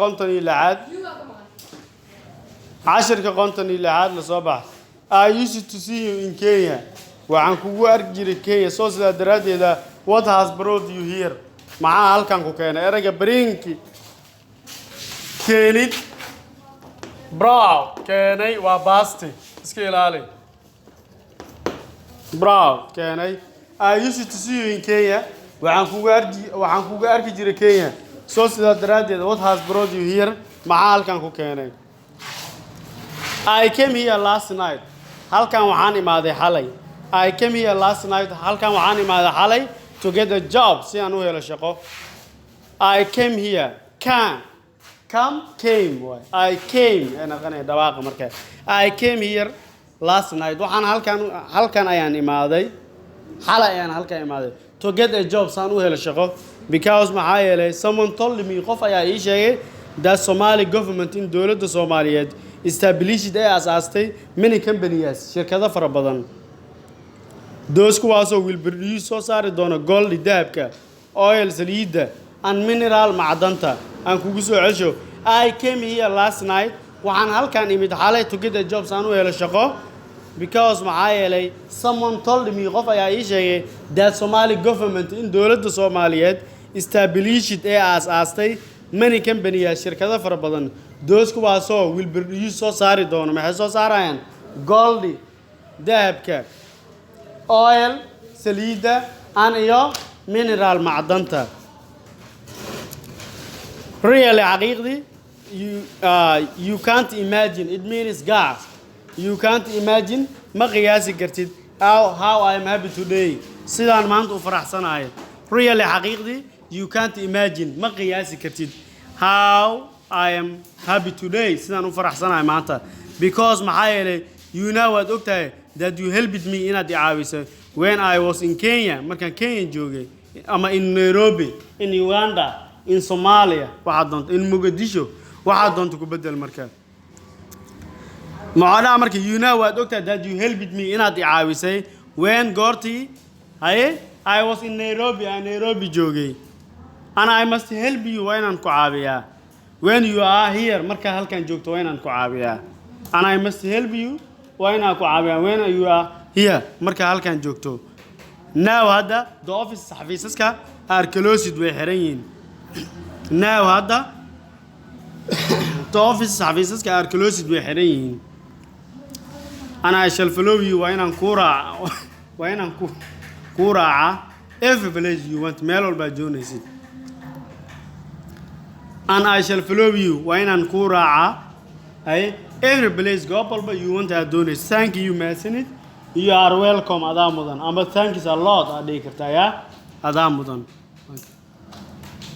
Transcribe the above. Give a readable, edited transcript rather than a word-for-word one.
قنطني لعاد عشر كقنطني لعاد لصباح I used to see you in Kenya وعن كوجو أرجع كينيا صوص الدرادي ده what has brought you here معاه هالكان كوكينا إرجع برينكي كينيت براو كيني وباستي اسكيل علي براو كيني I used to see you in Kenya وعن كوجو أرجع كينيا صوص الدرادي ده what has brought you here معاه هالكان كوكينا I came here last night halkan waxaan imaaday xalay I came here last night halkan waxaan imaaday xalay to get a job si aan u helo shaqo I came here came I came ana qanay dhawaaqa markaa I came here last night waxaan halkan ayaan imaaday xalay ayaan halkan imaaday to get a job si aan u helo shaqo because maxaa yeelay someone told me qof ayaa ii sheegay that Somali government in dawladda Soomaaliyeed established asaastay many companies shirkado fara badan those kuwaasoo will produce soo saari doona gold dahabka oil saliida and mineral macdanta aan kugu soo cesho I came here last night waxaan halkan imid xalay to get a job saan u helo shaqo because maxaa yeelay someone told me qof ayaa ii sheegay that Somali government in dawladda Soomaaliyeed established asaastay many companies shirkado fara badan those kuwaasoo will produce soo saari doona maxay soo saarayaan gold dahabka oil saliida and iyo mineral macdanta really حقيقي you can't imagine it means gas you can't imagine ma qiyaasi kartid how I am happy today sidaan maanta u faraxsanahay really حقيقي you can't imagine ma qiyaasi kartid how I am happy today sidaan u faraxsanahay maanta because maxaa yeelay you know what ogtahay that you helped me inaad i caawisay when I was in Kenya markaan Kenya joogay ama in Nairobi in Uganda in Somalia waxaad doonto in Mogadisho waxaad doonto ku bedel markaa macnaha marka you know what ogtahay that you helped me inaad i caawisay when goortii I was in Nairobi aan Nairobi joogay and I must help you waa inaan ku caawiyaa when you are here marka halkan joogto waa inaan ku caawiyaa and I must help you waa inaan ku caawiyaa when you are here marka halkan joogto now hadda the office xafiisaska are closed way xiran yihiin now hadda the office xafiisaska are closed way xiran yihiin and I shall follow you waa inaan ku raaca every village you want meel walba joonaysid and I shall follow you waa inaan ku raaca every place go walba you want to donate thank you masanid you are welcome adaa mudan ama thanks a lot aad dhigi kartaa adaa mudan